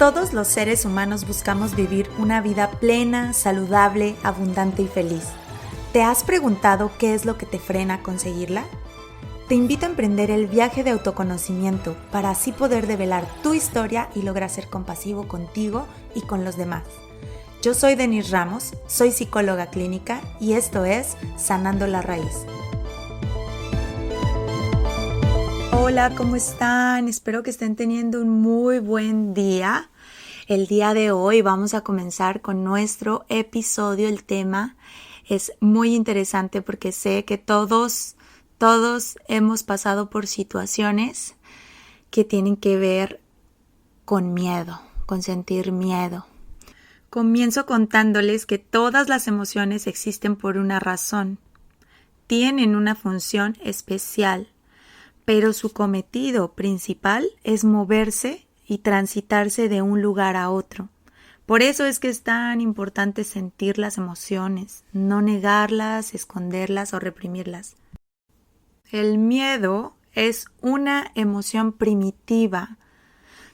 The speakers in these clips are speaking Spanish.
Todos los seres humanos buscamos vivir una vida plena, saludable, abundante y feliz. ¿Te has preguntado qué es lo que te frena a conseguirla? Te invito a emprender el viaje de autoconocimiento para así poder develar tu historia y lograr ser compasivo contigo y con los demás. Yo soy Denise Ramos, soy psicóloga clínica y esto es Sanando la Raíz. Hola, ¿cómo están? Espero que estén teniendo un muy buen día. El día de hoy vamos a comenzar con nuestro episodio. El tema es muy interesante porque sé que todos hemos pasado por situaciones que tienen que ver con miedo, con sentir miedo. Comienzo contándoles que todas las emociones existen por una razón. Tienen una función especial, pero su cometido principal es moverse y transitarse de un lugar a otro. Por eso es que es tan importante sentir las emociones, no negarlas, esconderlas o reprimirlas. El miedo es una emoción primitiva.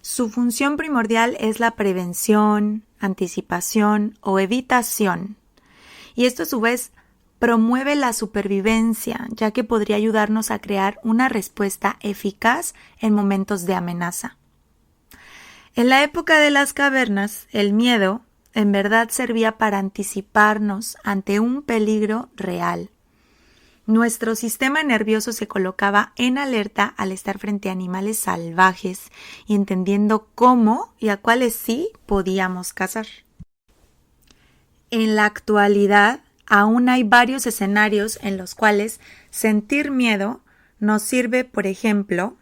Su función primordial es la prevención, anticipación o evitación. Y esto a su vez promueve la supervivencia, ya que podría ayudarnos a crear una respuesta eficaz en momentos de amenaza. En la época de las cavernas, el miedo en verdad servía para anticiparnos ante un peligro real. Nuestro sistema nervioso se colocaba en alerta al estar frente a animales salvajes y entendiendo cómo y a cuáles sí podíamos cazar. En la actualidad, aún hay varios escenarios en los cuales sentir miedo nos sirve, por ejemplo,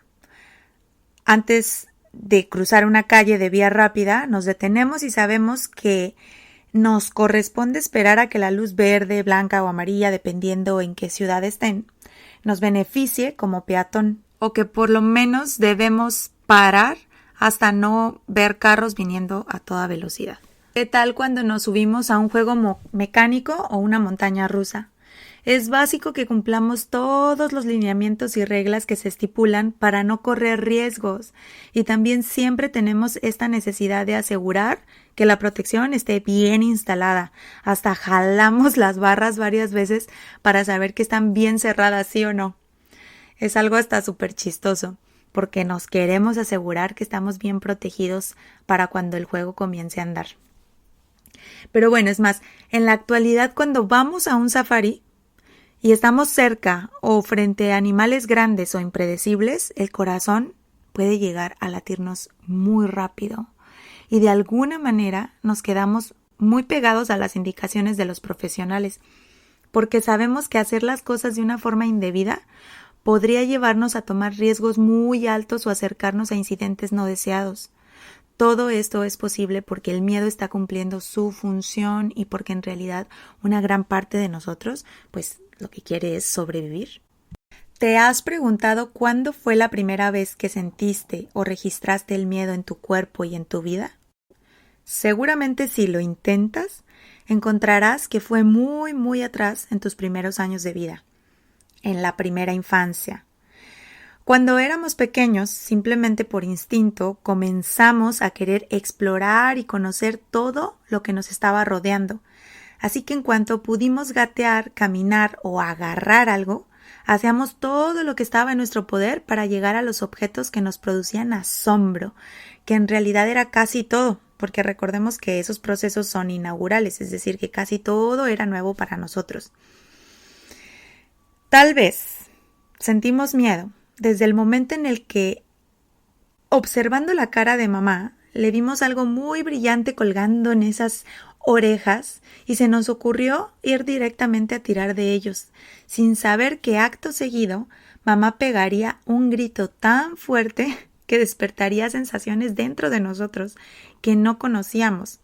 antes de cruzar una calle de vía rápida, nos detenemos y sabemos que nos corresponde esperar a que la luz verde, blanca o amarilla, dependiendo en qué ciudad estén, nos beneficie como peatón, o que por lo menos debemos parar hasta no ver carros viniendo a toda velocidad. ¿Qué tal cuando nos subimos a un juego mecánico o una montaña rusa? Es básico que cumplamos todos los lineamientos y reglas que se estipulan para no correr riesgos, y también siempre tenemos esta necesidad de asegurar que la protección esté bien instalada. Hasta jalamos las barras varias veces para saber que están bien cerradas, ¿sí o no? Es algo hasta súper chistoso, porque nos queremos asegurar que estamos bien protegidos para cuando el juego comience a andar. Pero bueno, es más, en la actualidad cuando vamos a un safari y estamos cerca o frente a animales grandes o impredecibles, el corazón puede llegar a latirnos muy rápido y de alguna manera nos quedamos muy pegados a las indicaciones de los profesionales, porque sabemos que hacer las cosas de una forma indebida podría llevarnos a tomar riesgos muy altos o acercarnos a incidentes no deseados. Todo esto es posible porque el miedo está cumpliendo su función y porque en realidad una gran parte de nosotros, pues lo que quiere es sobrevivir. ¿Te has preguntado cuándo fue la primera vez que sentiste o registraste el miedo en tu cuerpo y en tu vida? Seguramente si lo intentas, encontrarás que fue muy atrás en tus primeros años de vida, en la primera infancia. Cuando éramos pequeños, simplemente por instinto, comenzamos a querer explorar y conocer todo lo que nos estaba rodeando. Así que en cuanto pudimos gatear, caminar o agarrar algo, hacíamos todo lo que estaba en nuestro poder para llegar a los objetos que nos producían asombro, que en realidad era casi todo, porque recordemos que esos procesos son inaugurales, es decir, que casi todo era nuevo para nosotros. Tal vez sentimos miedo desde el momento en el que, observando la cara de mamá, le vimos algo muy brillante colgando en esas orejas y se nos ocurrió ir directamente a tirar de ellos, sin saber que acto seguido mamá pegaría un grito tan fuerte que despertaría sensaciones dentro de nosotros que no conocíamos.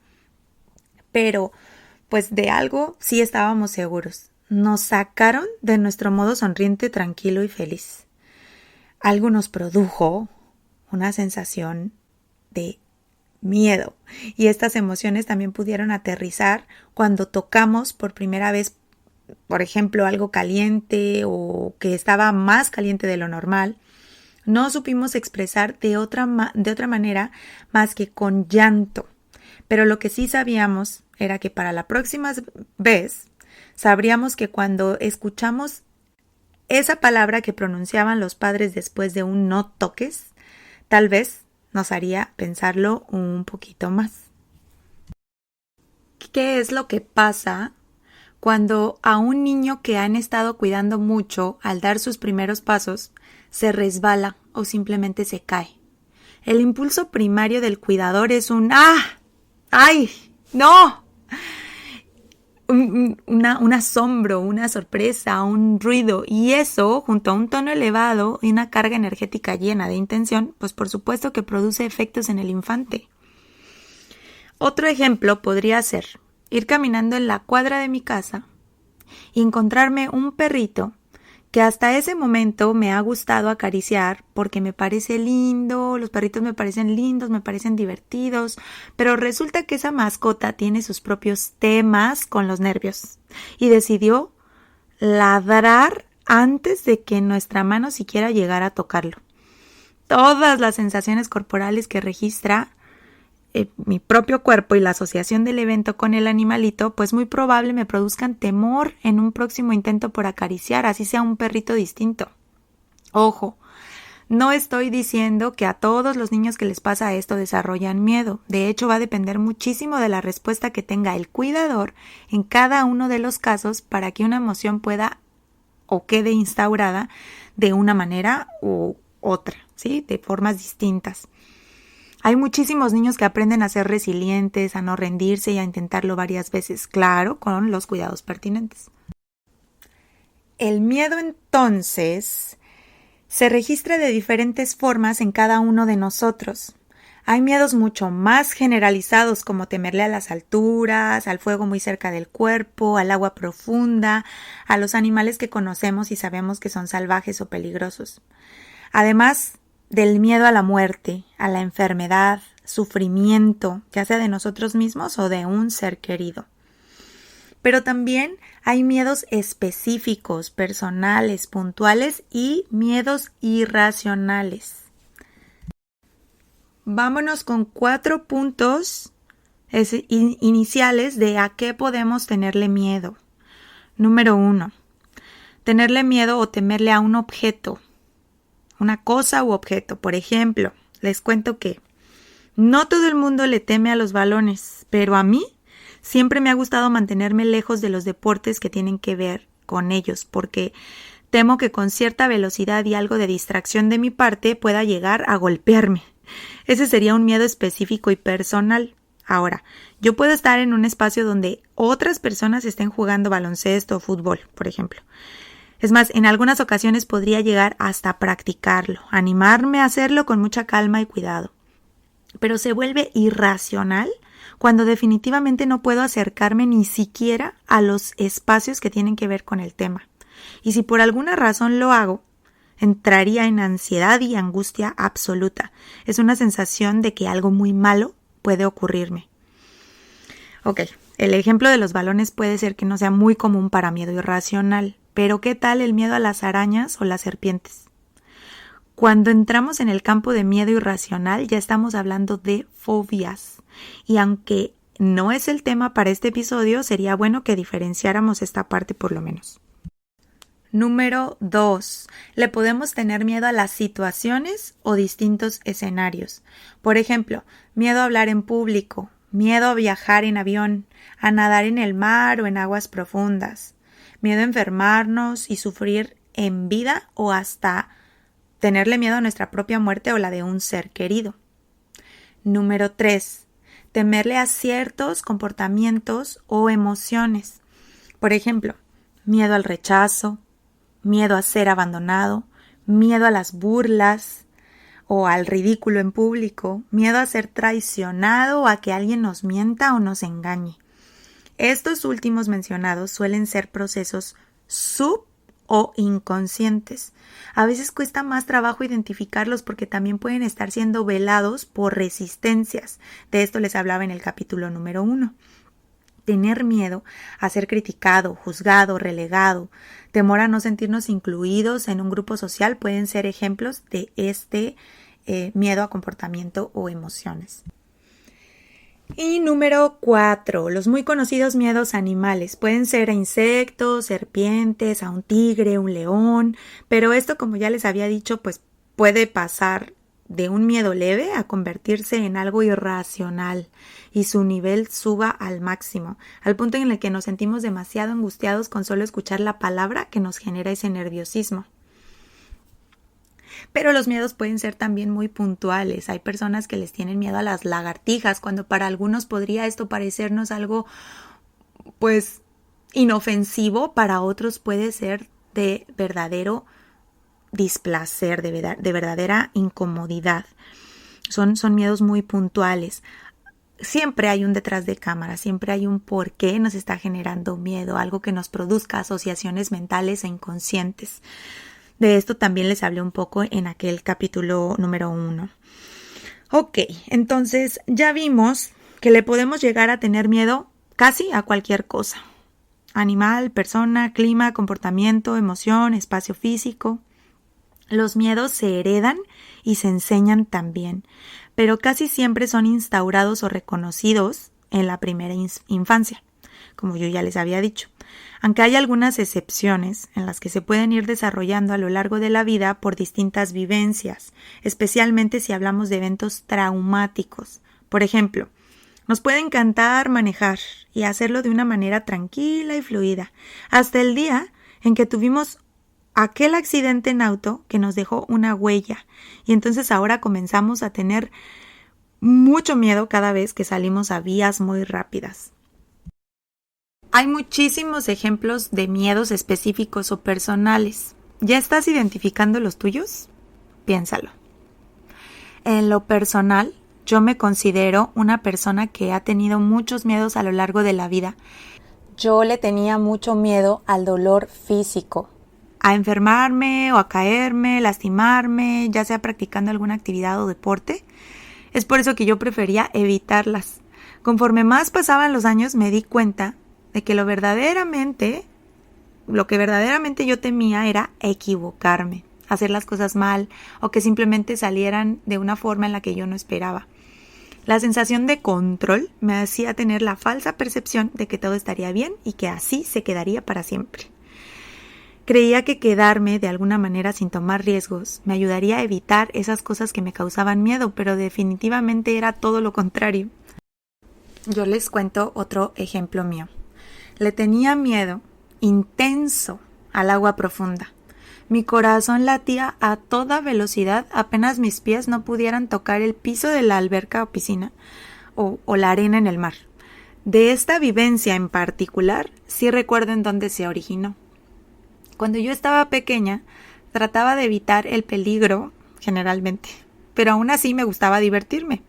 Pero, pues de algo sí estábamos seguros. Nos sacaron de nuestro modo sonriente, tranquilo y feliz. Algo nos produjo una sensación de miedo, y estas emociones también pudieron aterrizar cuando tocamos por primera vez, por ejemplo, algo caliente o que estaba más caliente de lo normal, No supimos expresar de otra manera más que con llanto. Pero lo que sí sabíamos era que para la próxima vez sabríamos que cuando escuchamos esa palabra que pronunciaban los padres después de un no toques, tal vez nos haría pensarlo un poquito más. ¿Qué es lo que pasa cuando a un niño que han estado cuidando mucho al dar sus primeros pasos se resbala o simplemente se cae? El impulso primario del cuidador es un ¡ah! ¡Ay! ¡No! Un asombro, una sorpresa, un ruido, y eso, junto a un tono elevado y una carga energética llena de intención, pues por supuesto que produce efectos en el infante. Otro ejemplo podría ser ir caminando en la cuadra de mi casa y encontrarme un perrito que hasta ese momento me ha gustado acariciar porque me parece lindo, los perritos me parecen lindos, me parecen divertidos, pero resulta que esa mascota tiene sus propios temas con los nervios y decidió ladrar antes de que nuestra mano siquiera llegara a tocarlo. Todas las sensaciones corporales que registra mi propio cuerpo y la asociación del evento con el animalito, pues muy probable me produzcan temor en un próximo intento por acariciar, así sea un perrito distinto. Ojo, no estoy diciendo que a todos los niños que les pasa esto desarrollan miedo. De hecho, va a depender muchísimo de la respuesta que tenga el cuidador en cada uno de los casos para que una emoción pueda o quede instaurada de una manera u otra, ¿sí? De formas distintas. Hay muchísimos niños que aprenden a ser resilientes, a no rendirse y a intentarlo varias veces, claro, con los cuidados pertinentes. El miedo, entonces, se registra de diferentes formas en cada uno de nosotros. Hay miedos mucho más generalizados como temerle a las alturas, al fuego muy cerca del cuerpo, al agua profunda, a los animales que conocemos y sabemos que son salvajes o peligrosos. Además del miedo a la muerte, a la enfermedad, sufrimiento, ya sea de nosotros mismos o de un ser querido. Pero también hay miedos específicos, personales, puntuales y miedos irracionales. Vámonos con 4 puntos iniciales de a qué podemos tenerle miedo. Número 1. Tenerle miedo o temerle a un objeto. Una cosa u objeto. Por ejemplo, les cuento que no todo el mundo le teme a los balones, pero a mí siempre me ha gustado mantenerme lejos de los deportes que tienen que ver con ellos, porque temo que con cierta velocidad y algo de distracción de mi parte pueda llegar a golpearme. Ese sería un miedo específico y personal. Ahora, yo puedo estar en un espacio donde otras personas estén jugando baloncesto o fútbol, por ejemplo. Es más, en algunas ocasiones podría llegar hasta practicarlo, animarme a hacerlo con mucha calma y cuidado. Pero se vuelve irracional cuando definitivamente no puedo acercarme ni siquiera a los espacios que tienen que ver con el tema. Y si por alguna razón lo hago, entraría en ansiedad y angustia absoluta. Es una sensación de que algo muy malo puede ocurrirme. Ok, el ejemplo de los balones puede ser que no sea muy común para miedo irracional. Pero ¿qué tal el miedo a las arañas o las serpientes? Cuando entramos en el campo de miedo irracional ya estamos hablando de fobias. Y aunque no es el tema para este episodio, sería bueno que diferenciáramos esta parte por lo menos. Número 2. Le podemos tener miedo a las situaciones o distintos escenarios. Por ejemplo, miedo a hablar en público, miedo a viajar en avión, a nadar en el mar o en aguas profundas. Miedo a enfermarnos y sufrir en vida o hasta tenerle miedo a nuestra propia muerte o la de un ser querido. Número 3. Temerle a ciertos comportamientos o emociones. Por ejemplo, miedo al rechazo, miedo a ser abandonado, miedo a las burlas o al ridículo en público, miedo a ser traicionado o a que alguien nos mienta o nos engañe. Estos últimos mencionados suelen ser procesos sub o inconscientes. A veces cuesta más trabajo identificarlos porque también pueden estar siendo velados por resistencias. De esto les hablaba en el capítulo número 1. Tener miedo a ser criticado, juzgado, relegado, temor a no sentirnos incluidos en un grupo social pueden ser ejemplos de este miedo a comportamiento o emociones. Y número 4, los muy conocidos miedos animales. Pueden ser a insectos, serpientes, a un tigre, un león, pero esto, como ya les había dicho, pues puede pasar de un miedo leve a convertirse en algo irracional y su nivel suba al máximo, al punto en el que nos sentimos demasiado angustiados con solo escuchar la palabra que nos genera ese nerviosismo. Pero los miedos pueden ser también muy puntuales. Hay personas que les tienen miedo a las lagartijas, cuando para algunos podría esto parecernos algo, pues, inofensivo, para otros puede ser de verdadero displacer, de verdadera incomodidad. Son miedos muy puntuales. Siempre hay un detrás de cámara, siempre hay un por qué nos está generando miedo, algo que nos produzca asociaciones mentales e inconscientes. De esto también les hablé un poco en aquel capítulo número 1. Ok, entonces ya vimos que le podemos llegar a tener miedo casi a cualquier cosa. Animal, persona, clima, comportamiento, emoción, espacio físico. Los miedos se heredan y se enseñan también, pero casi siempre son instaurados o reconocidos en la primera infancia, como yo ya les había dicho. Aunque hay algunas excepciones en las que se pueden ir desarrollando a lo largo de la vida por distintas vivencias, especialmente si hablamos de eventos traumáticos. Por ejemplo, nos puede encantar manejar y hacerlo de una manera tranquila y fluida, hasta el día en que tuvimos aquel accidente en auto que nos dejó una huella, y entonces ahora comenzamos a tener mucho miedo cada vez que salimos a vías muy rápidas. Hay muchísimos ejemplos de miedos específicos o personales. ¿Ya estás identificando los tuyos? Piénsalo. En lo personal, yo me considero una persona que ha tenido muchos miedos a lo largo de la vida. Yo le tenía mucho miedo al dolor físico, a enfermarme o a caerme, lastimarme, ya sea practicando alguna actividad o deporte. Es por eso que yo prefería evitarlas. Conforme más pasaban los años, me di cuenta de que lo que verdaderamente yo temía era equivocarme, hacer las cosas mal o que simplemente salieran de una forma en la que yo no esperaba. La sensación de control me hacía tener la falsa percepción de que todo estaría bien y que así se quedaría para siempre. Creía que quedarme de alguna manera sin tomar riesgos me ayudaría a evitar esas cosas que me causaban miedo, pero definitivamente era todo lo contrario. Yo les cuento otro ejemplo mío. Le tenía miedo intenso al agua profunda. Mi corazón latía a toda velocidad apenas mis pies no pudieran tocar el piso de la alberca o piscina o la arena en el mar. De esta vivencia en particular, sí recuerdo en dónde se originó. Cuando yo estaba pequeña, trataba de evitar el peligro, generalmente, pero aún así me gustaba divertirme.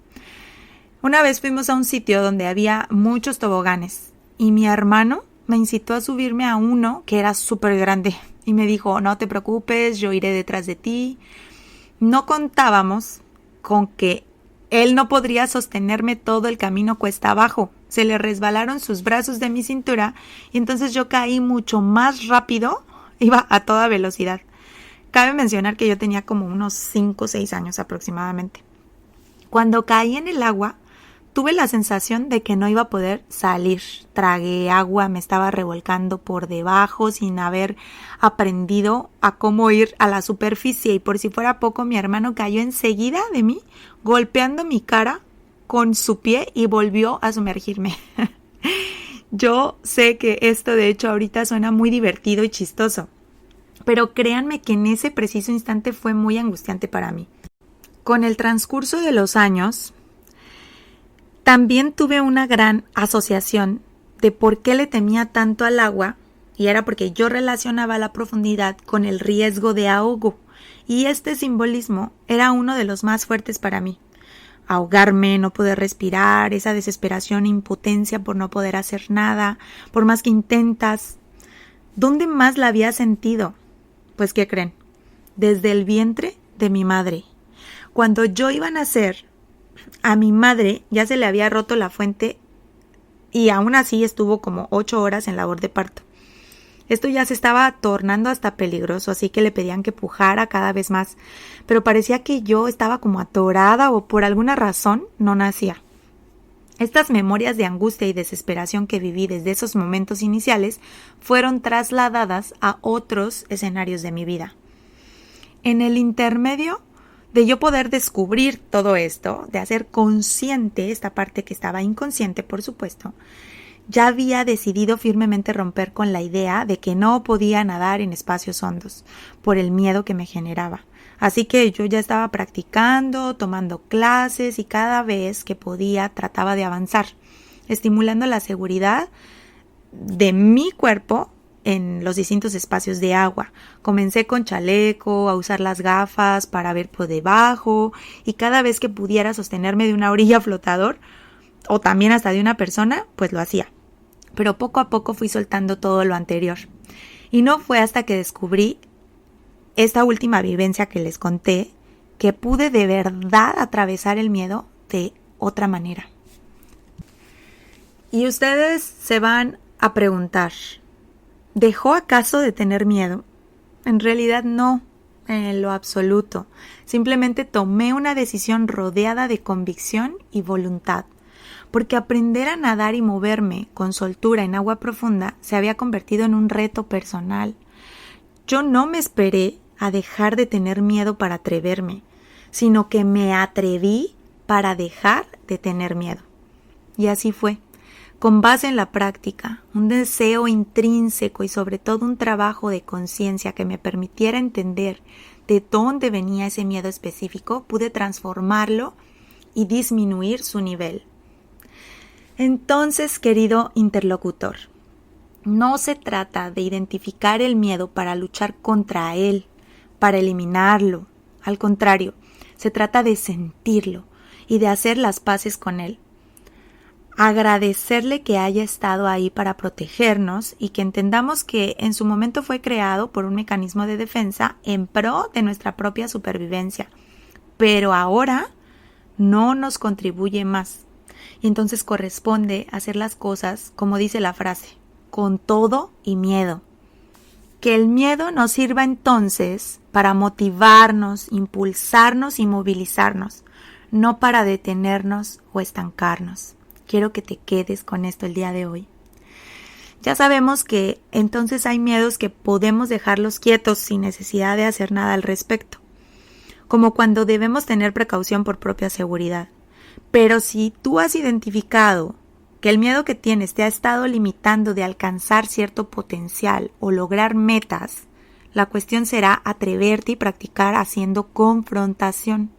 Una vez fuimos a un sitio donde había muchos toboganes y mi hermano me incitó a subirme a uno que era súper grande y me dijo, no te preocupes, yo iré detrás de ti. No contábamos con que él no podría sostenerme todo el camino cuesta abajo. Se le resbalaron sus brazos de mi cintura y entonces yo caí mucho más rápido, iba a toda velocidad. Cabe mencionar que yo tenía como unos 5 o 6 años aproximadamente. Cuando caí en el agua, tuve la sensación de que no iba a poder salir. Tragué agua, me estaba revolcando por debajo sin haber aprendido a cómo ir a la superficie. Y por si fuera poco, mi hermano cayó enseguida de mí, golpeando mi cara con su pie y volvió a sumergirme. Yo sé que esto de hecho ahorita suena muy divertido y chistoso, pero créanme que en ese preciso instante fue muy angustiante para mí. Con el transcurso de los años, también tuve una gran asociación de por qué le temía tanto al agua, y era porque yo relacionaba la profundidad con el riesgo de ahogo, y este simbolismo era uno de los más fuertes para mí. Ahogarme, no poder respirar, esa desesperación e impotencia por no poder hacer nada, por más que intentas. ¿Dónde más la había sentido? Pues, ¿qué creen? Desde el vientre de mi madre. Cuando yo iba a nacer, a mi madre ya se le había roto la fuente y aún así estuvo como 8 horas en labor de parto. Esto ya se estaba tornando hasta peligroso, así que le pedían que pujara cada vez más, pero parecía que yo estaba como atorada o por alguna razón no nacía. Estas memorias de angustia y desesperación que viví desde esos momentos iniciales fueron trasladadas a otros escenarios de mi vida. En el intermedio de yo poder descubrir todo esto, de hacer consciente esta parte que estaba inconsciente, por supuesto, ya había decidido firmemente romper con la idea de que no podía nadar en espacios hondos por el miedo que me generaba. Así que yo ya estaba practicando, tomando clases y cada vez que podía trataba de avanzar, estimulando la seguridad de mi cuerpo en los distintos espacios de agua. Comencé con chaleco, a usar las gafas para ver por debajo y cada vez que pudiera sostenerme de una orilla flotador o también hasta de una persona, pues lo hacía. Pero poco a poco fui soltando todo lo anterior. Y no fue hasta que descubrí esta última vivencia que les conté que pude de verdad atravesar el miedo de otra manera. Y ustedes se van a preguntar, ¿dejó acaso de tener miedo? En realidad no, en lo absoluto. Simplemente tomé una decisión rodeada de convicción y voluntad, porque aprender a nadar y moverme con soltura en agua profunda se había convertido en un reto personal. Yo no me esperé a dejar de tener miedo para atreverme, sino que me atreví para dejar de tener miedo. Y así fue. Con base en la práctica, un deseo intrínseco y sobre todo un trabajo de conciencia que me permitiera entender de dónde venía ese miedo específico, pude transformarlo y disminuir su nivel. Entonces, querido interlocutor, no se trata de identificar el miedo para luchar contra él, para eliminarlo. Al contrario, se trata de sentirlo y de hacer las paces con él. Agradecerle que haya estado ahí para protegernos y que entendamos que en su momento fue creado por un mecanismo de defensa en pro de nuestra propia supervivencia, pero ahora no nos contribuye más. Y entonces corresponde hacer las cosas, como dice la frase, con todo y miedo. Que el miedo nos sirva entonces para motivarnos, impulsarnos y movilizarnos, no para detenernos o estancarnos. Quiero que te quedes con esto el día de hoy. Ya sabemos que entonces hay miedos que podemos dejarlos quietos sin necesidad de hacer nada al respecto, como cuando debemos tener precaución por propia seguridad. Pero si tú has identificado que el miedo que tienes te ha estado limitando de alcanzar cierto potencial o lograr metas, la cuestión será atreverte y practicar haciendo confrontación.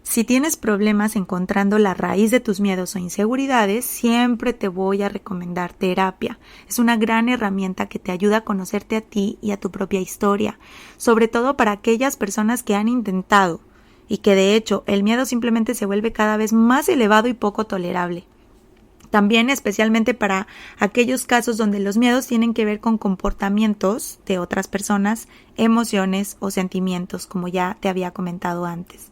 Si tienes problemas encontrando la raíz de tus miedos o inseguridades, siempre te voy a recomendar terapia. Es una gran herramienta que te ayuda a conocerte a ti y a tu propia historia, sobre todo para aquellas personas que han intentado y que de hecho el miedo simplemente se vuelve cada vez más elevado y poco tolerable. También especialmente para aquellos casos donde los miedos tienen que ver con comportamientos de otras personas, emociones o sentimientos, como ya te había comentado antes.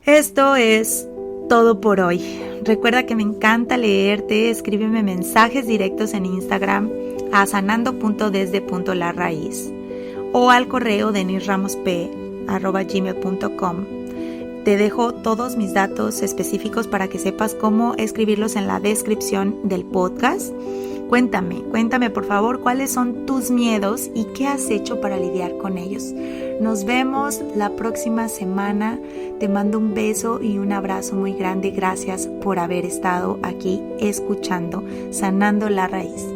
Esto es todo por hoy. Recuerda que me encanta leerte, escríbeme mensajes directos en Instagram a sanando.desde.larraíz o al correo denisramosp@gmail.com. Te dejo todos mis datos específicos para que sepas cómo escribirlos en la descripción del podcast. Cuéntame por favor cuáles son tus miedos y qué has hecho para lidiar con ellos. Nos vemos la próxima semana. Te mando un beso y un abrazo muy grande. Gracias por haber estado aquí escuchando Sanando la Raíz.